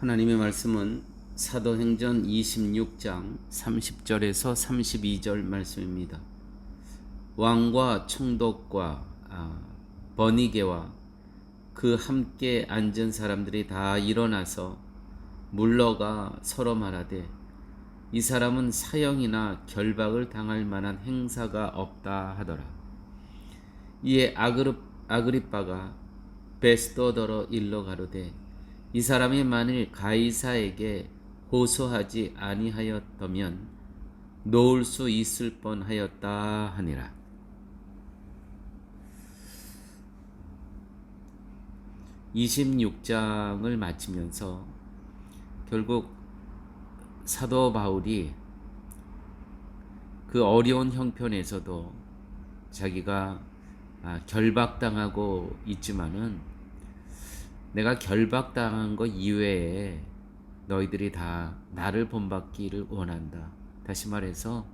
하나님의 말씀은 사도행전 26장 30절에서 32절 말씀입니다. 왕과 총독과 버니게와 그 함께 앉은 사람들이 다 일어나서 물러가 서로 말하되 이 사람은 사형이나 결박을 당할 만한 행사가 없다 하더라. 이에 아그리빠가 베스도더러 일러 가로되 이 사람이 만일 가이사에게 호소하지 아니하였더면 놓을 수 있을 뻔하였다 하니라. 26장을 마치면서 결국 사도 바울이 그 어려운 형편에서도 자기가 결박당하고 있지만은 내가 결박당한 것 이외에 너희들이 다 나를 본받기를 원한다. 다시 말해서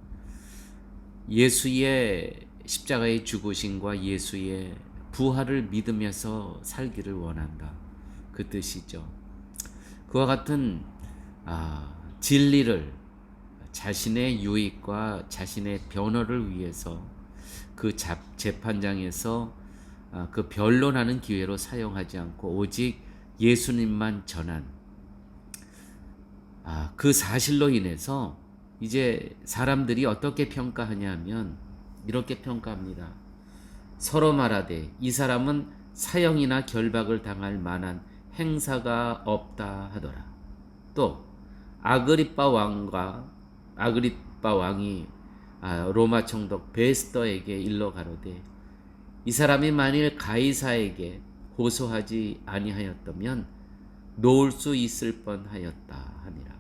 예수의 십자가의 죽으심과 예수의 부활을 믿으면서 살기를 원한다. 그 뜻이죠. 그와 같은 진리를 자신의 유익과 자신의 변호를 위해서 그 재판장에서 그 변론하는 기회로 사용하지 않고 오직 예수님만 전한 그 사실로 인해서 이제 사람들이 어떻게 평가하냐 하면 이렇게 평가합니다. 서로 말하되 이 사람은 사형이나 결박을 당할 만한 행사가 없다 하더라. 또 아그리빠 왕이 로마 총독 베스더에게 일러 가로되 이 사람이 만일 가이사에게 호소하지 아니하였다면 놓을 수 있을 뻔하였다 하니라.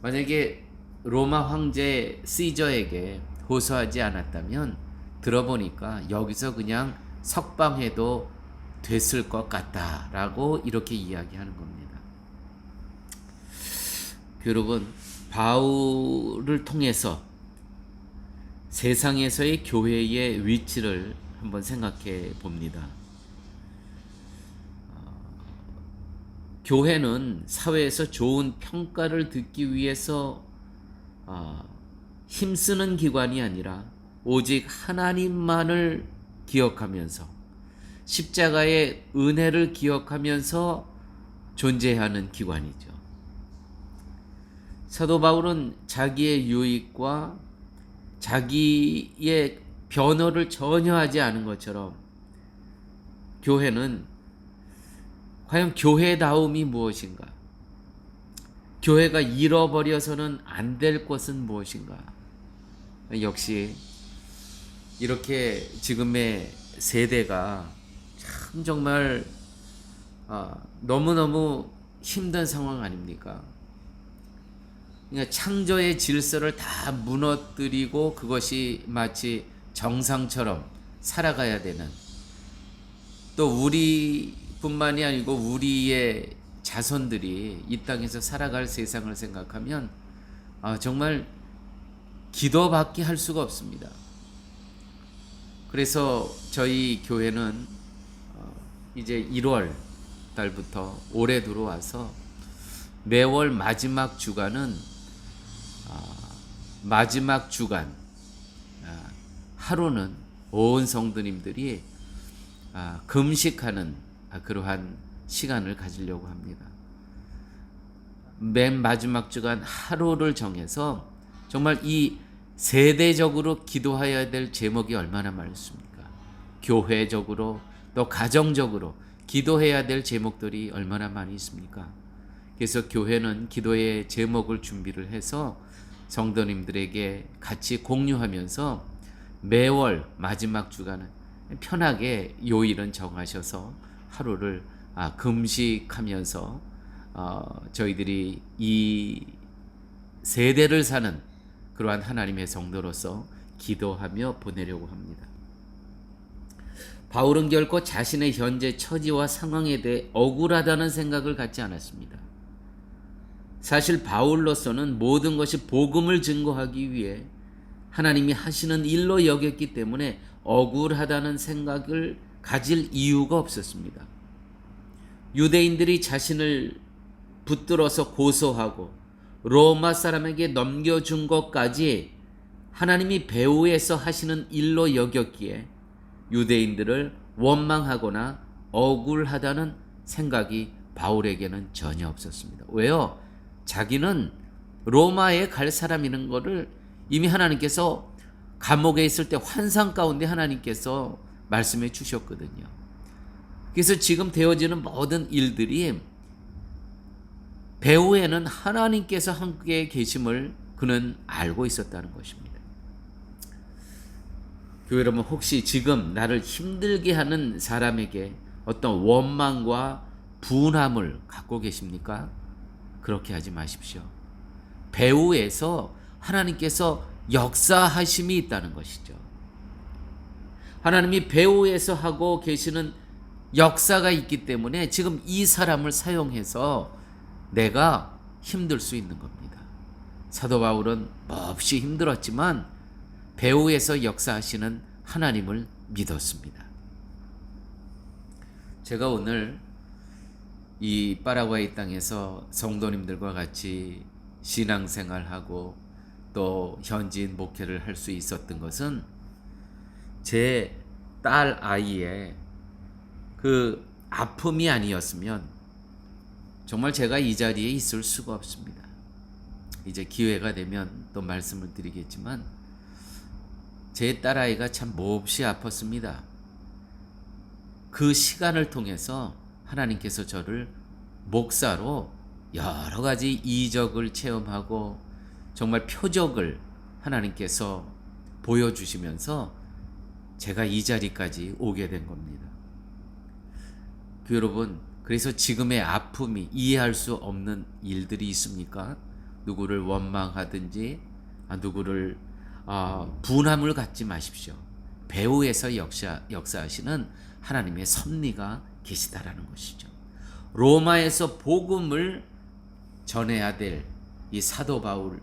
만약에 로마 황제 시저에게 호소하지 않았다면 들어보니까 여기서 그냥 석방해도 됐을 것 같다라고 이렇게 이야기하는 겁니다. 여러분, 바울을 통해서 세상에서의 교회의 위치를 한번 생각해 봅니다. 교회는 사회에서 좋은 평가를 듣기 위해서 힘쓰는 기관이 아니라 오직 하나님만을 기억하면서 십자가의 은혜를 기억하면서 존재하는 기관이죠. 사도 바울은 자기의 유익과 자기의 변호를 전혀 하지 않은 것처럼 교회는 과연 교회다움이 무엇인가? 교회가 잃어버려서는 안 될 것은 무엇인가? 역시 이렇게 지금의 세대가 참 정말 너무너무 힘든 상황 아닙니까? 그러니까 창조의 질서를 다 무너뜨리고 그것이 마치 정상처럼 살아가야 되는, 또 우리뿐만이 아니고 우리의 자손들이 이 땅에서 살아갈 세상을 생각하면 정말 기도밖에 할 수가 없습니다. 그래서 저희 교회는 이제 1월 달부터 올해 들어와서 매월 마지막 주간은 마지막 주간 하루는 온 성도님들이 금식하는 그러한 시간을 가지려고 합니다. 맨 마지막 주간 하루를 정해서 정말 이 세대적으로 기도해야 될 제목이 얼마나 많습니까? 교회적으로 또 가정적으로 기도해야 될 제목들이 얼마나 많이 있습니까? 그래서 교회는 기도의 제목을 준비를 해서 성도님들에게 같이 공유하면서 매월 마지막 주간은 편하게 요일은 정하셔서 하루를 금식하면서 저희들이 이 세대를 사는 그러한 하나님의 성도로서 기도하며 보내려고 합니다. 바울은 결코 자신의 현재 처지와 상황에 대해 억울하다는 생각을 갖지 않았습니다. 사실 바울로서는 모든 것이 복음을 증거하기 위해 하나님이 하시는 일로 여겼기 때문에 억울하다는 생각을 가질 이유가 없었습니다. 유대인들이 자신을 붙들어서 고소하고 로마 사람에게 넘겨준 것까지 하나님이 배후에서 하시는 일로 여겼기에 유대인들을 원망하거나 억울하다는 생각이 바울에게는 전혀 없었습니다. 왜요? 자기는 로마에 갈 사람이라는 것을 이미 하나님께서 감옥에 있을 때 환상 가운데 하나님께서 말씀해 주셨거든요. 그래서 지금 되어지는 모든 일들이 배후에는 하나님께서 함께 계심을 그는 알고 있었다는 것입니다. 교회 여러분, 혹시 지금 나를 힘들게 하는 사람에게 어떤 원망과 분함을 갖고 계십니까? 그렇게 하지 마십시오. 배후에서 하나님께서 역사하심이 있다는 것이죠. 하나님이 배후에서 하고 계시는 역사가 있기 때문에 지금 이 사람을 사용해서 내가 힘들 수 있는 겁니다. 사도 바울은 몹시 힘들었지만 배후에서 역사하시는 하나님을 믿었습니다. 제가 오늘 이 파라과이 땅에서 성도님들과 같이 신앙생활하고 또 현지인 목회를 할 수 있었던 것은 제 딸 아이의 그 아픔이 아니었으면 정말 제가 이 자리에 있을 수가 없습니다. 이제 기회가 되면 또 말씀을 드리겠지만 제 딸아이가 참 몹시 아팠습니다. 그 시간을 통해서 하나님께서 저를 목사로 여러 가지 이적을 체험하고 정말 표적을 하나님께서 보여주시면서 제가 이 자리까지 오게 된 겁니다. 여러분, 그래서 지금의 아픔이 이해할 수 없는 일들이 있습니까? 누구를 원망하든지 누구를 분함을 갖지 마십시오. 배후에서 역사하시는 하나님의 섭리가 계시다라는 것이죠. 로마에서 복음을 전해야 될 이 사도 바울에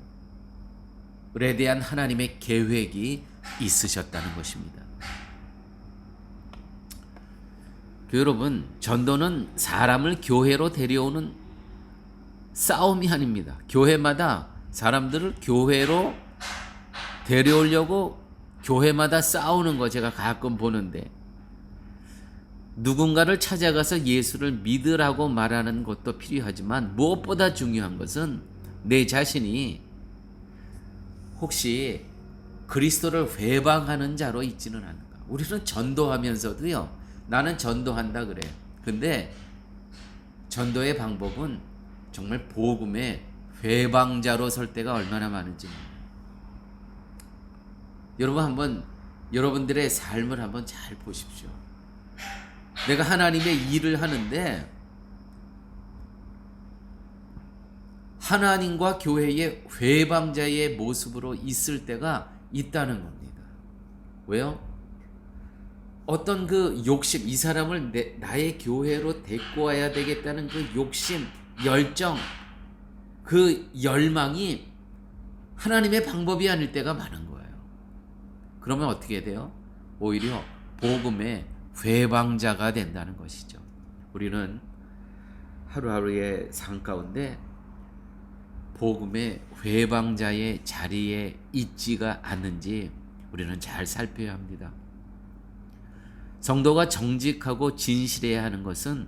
대한 하나님의 계획이 있으셨다는 것입니다. 여러분, 전도는 사람을 교회로 데려오는 싸움이 아닙니다. 교회마다 사람들을 교회로 데려오려고 교회마다 싸우는 거 제가 가끔 보는데, 누군가를 찾아가서 예수를 믿으라고 말하는 것도 필요하지만 무엇보다 중요한 것은 내 자신이 혹시 그리스도를 회방하는 자로 있지는 않은가. 우리는 전도하면서도요, 나는 전도한다 그래요. 근데 전도의 방법은 정말 복음의 회방자로 설 때가 얼마나 많은지. 여러분, 한번 여러분들의 삶을 한번 잘 보십시오. 내가 하나님의 일을 하는데 하나님과 교회의 회방자의 모습으로 있을 때가 있다는 겁니다. 왜요? 어떤 그 욕심, 이 사람을 나의 교회로 데리고 와야 되겠다는 그 욕심, 열정, 그 열망이 하나님의 방법이 아닐 때가 많은 거예요. 그러면 어떻게 돼요? 오히려 복음의 회방자가 된다는 것이죠. 우리는 하루하루의 삶 가운데 복음의 회방자의 자리에 있지가 않는지 우리는 잘 살펴야 합니다. 성도가 정직하고 진실해야 하는 것은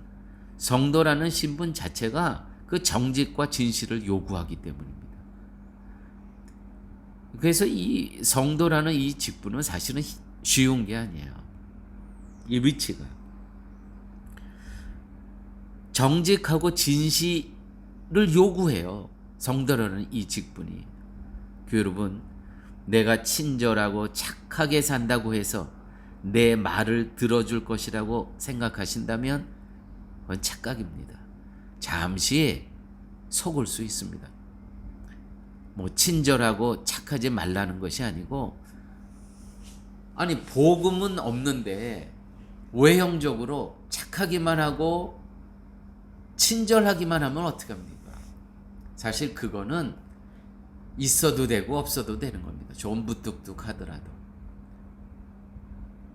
성도라는 신분 자체가 그 정직과 진실을 요구하기 때문입니다. 그래서 이 성도라는 이 직분은 사실은 쉬운 게 아니에요. 이 위치가 정직하고 진실을 요구해요. 성도라는 이 직분이. 여러분, 내가 친절하고 착하게 산다고 해서 내 말을 들어줄 것이라고 생각하신다면 그건 착각입니다. 잠시 속을 수 있습니다. 뭐 친절하고 착하지 말라는 것이 아니고, 아니 복음은 없는데 외형적으로 착하기만 하고 친절하기만 하면 어떡합니까? 사실 그거는 있어도 되고 없어도 되는 겁니다. 좀 무뚝뚝하더라도.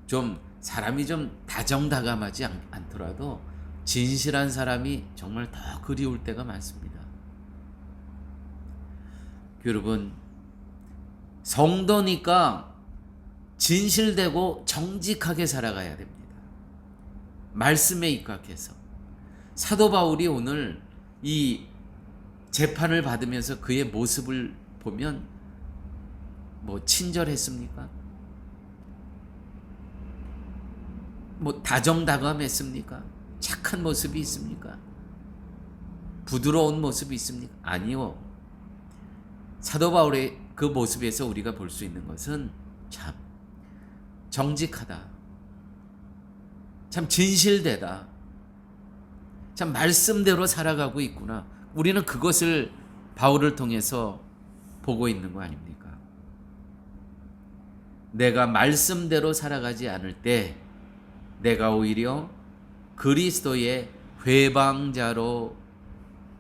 좀 사람이 좀 다정다감하지 않더라도 진실한 사람이 정말 더 그리울 때가 많습니다. 여러분, 성도니까 진실되고 정직하게 살아가야 됩니다. 말씀에 입각해서. 사도 바울이 오늘 이 재판을 받으면서 그의 모습을 보면 뭐 친절했습니까? 뭐 다정다감했습니까? 착한 모습이 있습니까? 부드러운 모습이 있습니까? 아니요. 사도 바울의 그 모습에서 우리가 볼 수 있는 것은 참 정직하다, 참 진실되다, 참 말씀대로 살아가고 있구나. 우리는 그것을 바울을 통해서 보고 있는 거 아닙니까? 내가 말씀대로 살아가지 않을 때 내가 오히려 그리스도의 회방자로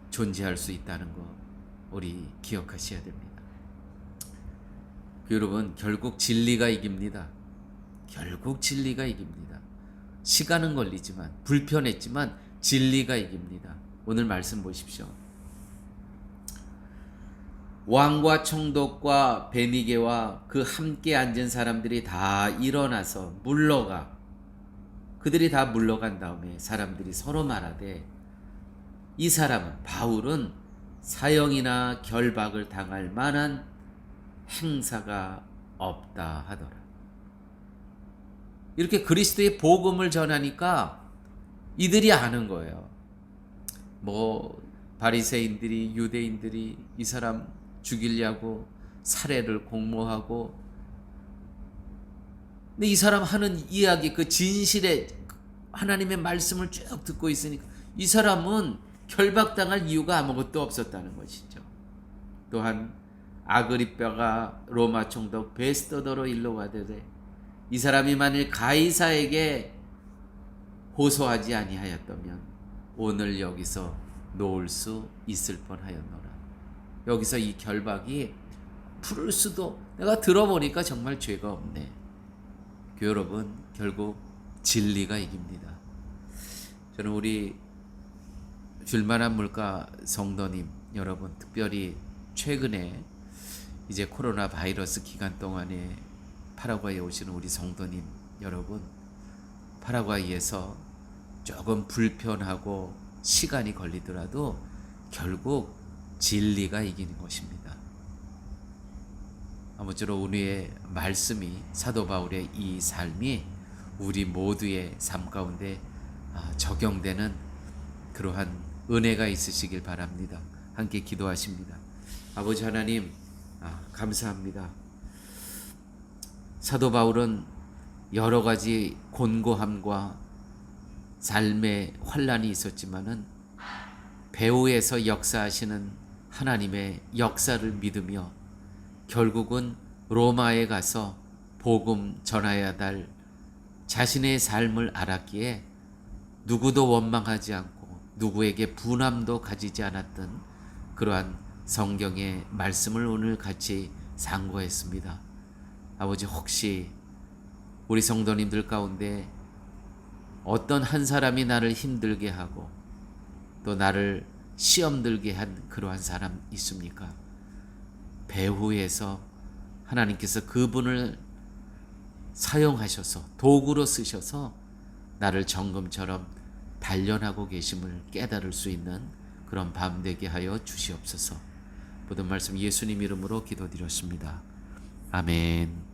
존재할 수 있다는 거 우리 기억하셔야 됩니다. 여러분, 결국 진리가 이깁니다. 결국 진리가 이깁니다. 시간은 걸리지만, 불편했지만 진리가 이깁니다. 오늘 말씀 보십시오. 왕과 총독과 베니게와 그 함께 앉은 사람들이 다 일어나서 물러가, 그들이 다 물러간 다음에 사람들이 서로 말하되, 이 사람은, 바울은 사형이나 결박을 당할 만한 행사가 없다 하더라. 이렇게 그리스도의 복음을 전하니까 이들이 아는 거예요. 뭐 바리새인들이, 유대인들이 이 사람 죽이려고 살해를 공모하고, 근데 이 사람 하는 이야기, 그 진실의 하나님의 말씀을 쭉 듣고 있으니까 이 사람은 결박당할 이유가 아무것도 없었다는 것이죠. 또한 아그리빠가 로마 총독 베스토더로 일러 가되, 이 사람이 만일 가이사에게 호소하지 아니하였다면 오늘 여기서 놓을 수 있을 뻔하였노라. 여기서 이 결박이 풀을 수도, 내가 들어보니까 정말 죄가 없네. 여러분, 결국 진리가 이깁니다. 저는 우리 줄만한 물가 성도님 여러분, 특별히 최근에 이제 코로나 바이러스 기간 동안에 파라과이에 오시는 우리 성도님 여러분, 파라과이에서 조금 불편하고 시간이 걸리더라도 결국 진리가 이기는 것입니다. 아무쪼록 우리의 말씀이, 사도 바울의 이 삶이 우리 모두의 삶 가운데 적용되는 그러한 은혜가 있으시길 바랍니다. 함께 기도하십니다. 아버지 하나님, 감사합니다. 사도 바울은 여러 가지 곤고함과 삶의 환란이 있었지만은 배후에서 역사하시는 하나님의 역사를 믿으며 결국은 로마에 가서 복음 전하여야 할 자신의 삶을 알았기에 누구도 원망하지 않고 누구에게 분함도 가지지 않았던 그러한 성경의 말씀을 오늘 같이 상고했습니다. 아버지, 혹시 우리 성도님들 가운데 어떤 한 사람이 나를 힘들게 하고 또 나를 시험 들게 한 그러한 사람 있습니까? 배후에서 하나님께서 그분을 사용하셔서, 도구로 쓰셔서 나를 정금처럼 단련하고 계심을 깨달을 수 있는 그런 밤 되게 하여 주시옵소서. 모든 말씀 예수님 이름으로 기도드렸습니다. 아멘.